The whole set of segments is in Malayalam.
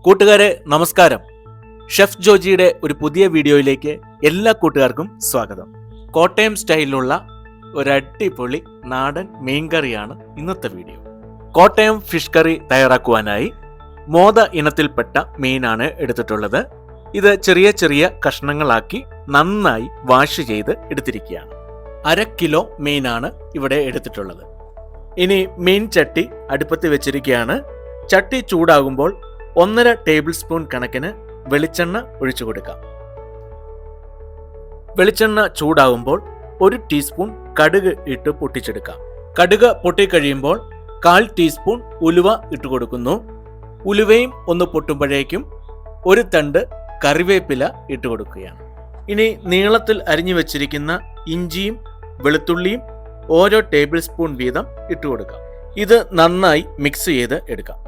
കൂട്ടുകാരെ നമസ്കാരം. ഷെഫ് ജോജിയുടെ ഒരു പുതിയ വീഡിയോയിലേക്ക് എല്ലാ കൂട്ടുകാർക്കും സ്വാഗതം. കോട്ടയം സ്റ്റൈലിലുള്ള ഒരു അടിപൊളി നാടൻ മീൻ കറിയാണ് ഇന്നത്തെ വീഡിയോ. കോട്ടയം ഫിഷ് കറി തയ്യാറാക്കുവാനായി മോത ഇനത്തിൽപ്പെട്ട മീനാണ് എടുത്തിട്ടുള്ളത്. ഇത് ചെറിയ ചെറിയ കഷ്ണങ്ങളാക്കി നന്നായി വാഷ് ചെയ്ത് എടുത്തിരിക്കുകയാണ്. 1/2 കിലോ മീനാണ് ഇവിടെ എടുത്തിട്ടുള്ളത്. ഇനി മീൻ ചട്ടി അടുപ്പത്ത് വെച്ചിരിക്കുകയാണ്. ചട്ടി ചൂടാകുമ്പോൾ 1.5 ടേബിൾ സ്പൂൺ കണക്കിന് വെളിച്ചെണ്ണ ഒഴിച്ചു കൊടുക്കാം. വെളിച്ചെണ്ണ ചൂടാകുമ്പോൾ 1 ടീസ്പൂൺ കടുക് ഇട്ട് പൊട്ടിച്ചെടുക്കാം. കടുക് പൊട്ടിക്കഴിയുമ്പോൾ 1/4 ടീസ്പൂൺ ഉലുവ ഇട്ട് കൊടുക്കുന്നു. ഉലുവയും ഒന്ന് പൊട്ടുമ്പോഴേക്കും 1 തണ്ട് കറിവേപ്പില ഇട്ട് കൊടുക്കുകയാണ്. ഇനി നീളത്തിൽ അരിഞ്ഞു വെച്ചിരിക്കുന്ന ഇഞ്ചിയും വെളുത്തുള്ളിയും ഓരോ ടേബിൾ സ്പൂൺ വീതം ഇട്ട് കൊടുക്കാം. ഇത് നന്നായി മിക്സ് ചെയ്ത് എടുക്കാം.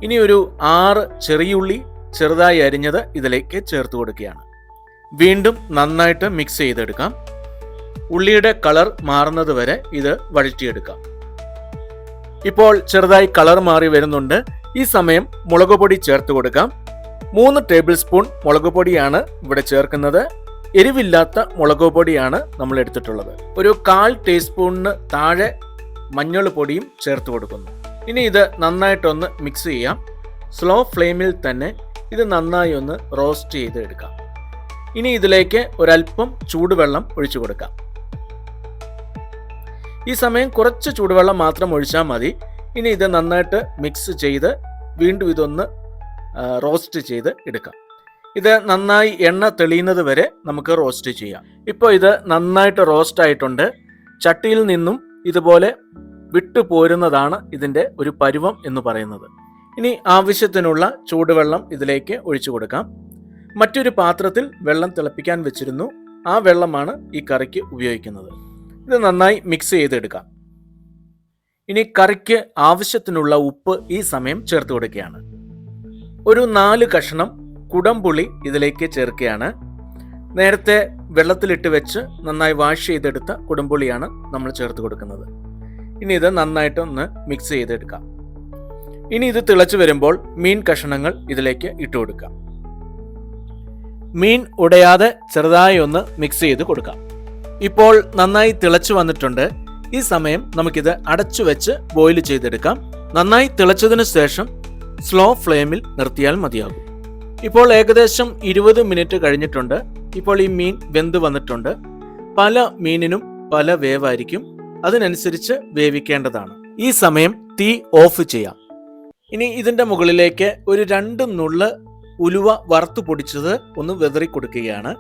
ഇനി ഒരു 6 ചെറിയുള്ളി ചെറുതായി അരിഞ്ഞത് ഇതിലേക്ക് ചേർത്ത് കൊടുക്കുകയാണ്. വീണ്ടും നന്നായിട്ട് മിക്സ് ചെയ്തെടുക്കാം. ഉള്ളിയുടെ കളർ മാറുന്നത് വരെ ഇത് വഴറ്റിയെടുക്കാം. ഇപ്പോൾ ചെറുതായി കളർ മാറി വരുന്നുണ്ട്. ഈ സമയം മുളക് പൊടി ചേർത്ത് കൊടുക്കാം. 3 ടേബിൾ സ്പൂൺ മുളക് പൊടിയാണ് ഇവിടെ ചേർക്കുന്നത്. എരിവില്ലാത്ത മുളക് പൊടിയാണ് നമ്മൾ എടുത്തിട്ടുള്ളത്. ഒരു 1/4 ടീസ്പൂണിന് താഴെ മഞ്ഞൾ പൊടിയും ചേർത്ത് കൊടുക്കുന്നു. ഇനി ഇത് നന്നായിട്ടൊന്ന് മിക്സ് ചെയ്യാം. സ്ലോ ഫ്ലെയിമിൽ തന്നെ ഇത് നന്നായി ഒന്ന് റോസ്റ്റ് ചെയ്ത് എടുക്കാം. ഇനി ഇതിലേക്ക് ഒരല്പം ചൂടുവെള്ളം ഒഴിച്ചു കൊടുക്കാം. ഈ സമയം കുറച്ച് ചൂടുവെള്ളം മാത്രം ഒഴിച്ചാൽ മതി. ഇനി ഇത് നന്നായിട്ട് മിക്സ് ചെയ്ത് വീണ്ടും ഇതൊന്ന് റോസ്റ്റ് ചെയ്ത് എടുക്കാം. ഇത് നന്നായി എണ്ണ തെളിയുന്നത് വരെ നമുക്ക് റോസ്റ്റ് ചെയ്യാം. ഇപ്പോൾ ഇത് നന്നായിട്ട് റോസ്റ്റ് ആയിട്ടുണ്ട്. ചട്ടിയിൽ നിന്നും ഇതുപോലെ വിട്ടുപോരുന്നതാണ് ഇതിൻ്റെ ഒരു പരുവം എന്ന് പറയുന്നത്. ഇനി ആവശ്യത്തിനുള്ള ചൂടുവെള്ളം ഇതിലേക്ക് ഒഴിച്ചു കൊടുക്കാം. മറ്റൊരു പാത്രത്തിൽ വെള്ളം തിളപ്പിക്കാൻ വെച്ചിരുന്നു. ആ വെള്ളമാണ് ഈ കറിക്ക് ഉപയോഗിക്കുന്നത്. ഇത് നന്നായി മിക്സ് ചെയ്തെടുക്കാം. ഇനി കറിക്ക് ആവശ്യത്തിനുള്ള ഉപ്പ് ഈ സമയം ചേർത്ത് കൊടുക്കുകയാണ്. ഒരു 4 കഷ്ണം കുടംപുളി ഇതിലേക്ക് ചേർക്കുകയാണ്. നേരത്തെ വെള്ളത്തിലിട്ട് വെച്ച് നന്നായി വാഷ് ചെയ്തെടുത്ത കുടംപുളിയാണ് നമ്മൾ ചേർത്ത് കൊടുക്കുന്നത്. ഇനി ഇത് നന്നായിട്ടൊന്ന് മിക്സ് ചെയ്തെടുക്കാം. ഇനി ഇത് തിളച്ച് വരുമ്പോൾ മീൻ കഷ്ണങ്ങൾ ഇതിലേക്ക് ഇട്ട് കൊടുക്കാം. മീൻ ഉടയാതെ ചെറുതായി ഒന്ന് മിക്സ് ചെയ്ത് കൊടുക്കാം. ഇപ്പോൾ നന്നായി തിളച്ചു വന്നിട്ടുണ്ട്. ഈ സമയം നമുക്കിത് അടച്ചു വെച്ച് ബോയിൽ ചെയ്തെടുക്കാം. നന്നായി തിളച്ചതിന് ശേഷം സ്ലോ ഫ്ലെയിമിൽ നിർത്തിയാൽ മതിയാകും. ഇപ്പോൾ ഏകദേശം 20 മിനിറ്റ് കഴിഞ്ഞിട്ടുണ്ട്. ഇപ്പോൾ ഈ മീൻ വെന്ത് വന്നിട്ടുണ്ട്. പല മീനിനും പല വേവായിരിക്കും. അതിനനുസരിച്ച് വേവിക്കേണ്ടതാണ്. ഈ സമയം തീ ഓഫ് ചെയ്യാം. ഇനി ഇതിൻ്റെ മുകളിലേക്ക് ഒരു 2 നുള്ള് ഉലുവ വറുത്തു പൊടിച്ചത് ഒന്ന് വെതറി കൊടുക്കുകയാണ്.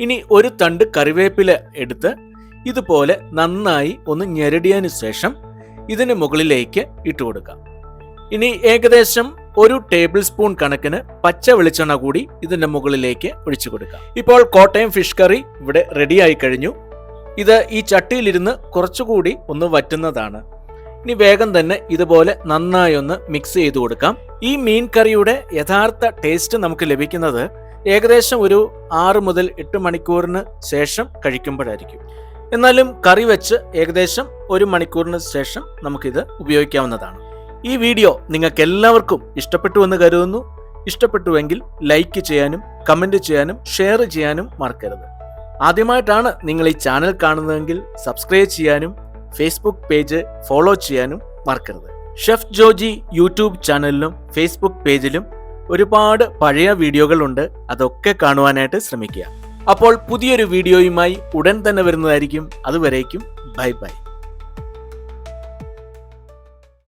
ഇനി 1 തണ്ട് കറിവേപ്പില എടുത്ത് ഇതുപോലെ നന്നായി ഒന്ന് ഞെരടിയതിനു ശേഷം ഇതിന് മുകളിലേക്ക് ഇട്ട് കൊടുക്കാം. ഇനി ഏകദേശം 1 ടേബിൾ സ്പൂൺ കണക്കിന് പച്ച വെളിച്ചെണ്ണ കൂടി ഇതിൻ്റെ മുകളിലേക്ക് ഒഴിച്ചു കൊടുക്കാം. ഇപ്പോൾ കോട്ടയം ഫിഷ് കറി ഇവിടെ റെഡിയായി കഴിഞ്ഞു. ഇത് ഈ ചട്ടിയിലിരുന്ന് കുറച്ചുകൂടി ഒന്ന് വറ്റുന്നതാണ്. ഇനി വേഗം തന്നെ ഇതുപോലെ നന്നായി ഒന്ന് മിക്സ് ചെയ്ത് കൊടുക്കാം. ഈ മീൻ കറിയുടെ യഥാർത്ഥ ടേസ്റ്റ് നമുക്ക് ലഭിക്കുന്നത് ഏകദേശം ഒരു 6 മുതൽ 8 മണിക്കൂറിന് ശേഷം കഴിക്കുമ്പോഴായിരിക്കും. എന്നാലും കറി വെച്ച് ഏകദേശം 1 മണിക്കൂറിന് ശേഷം നമുക്കിത് ഉപയോഗിക്കാവുന്നതാണ്. ഈ വീഡിയോ നിങ്ങൾക്ക് എല്ലാവർക്കും ഇഷ്ടപ്പെട്ടു എന്ന് കരുതുന്നു. ഇഷ്ടപ്പെട്ടുവെങ്കിൽ ലൈക്ക് ചെയ്യാനും കമൻറ്റ് ചെയ്യാനും ഷെയർ ചെയ്യാനും മറക്കരുത്. ആദ്യമായിട്ടാണ് നിങ്ങൾ ഈ ചാനൽ കാണുന്നതെങ്കിൽ സബ്സ്ക്രൈബ് ചെയ്യാനും ഫേസ്ബുക്ക് പേജ് ഫോളോ ചെയ്യാനും മറക്കരുത്. ഷെഫ് ജോജി യൂട്യൂബ് ചാനലിലും ഫേസ്ബുക്ക് പേജിലും ഒരുപാട് പഴയ വീഡിയോകളുണ്ട്. അതൊക്കെ കാണുവാനായിട്ട് ശ്രമിക്കുക. അപ്പോൾ പുതിയൊരു വീഡിയോയുമായി ഉടൻ തന്നെ വരുന്നതായിരിക്കും. അതുവരേക്കും ബൈ ബൈ.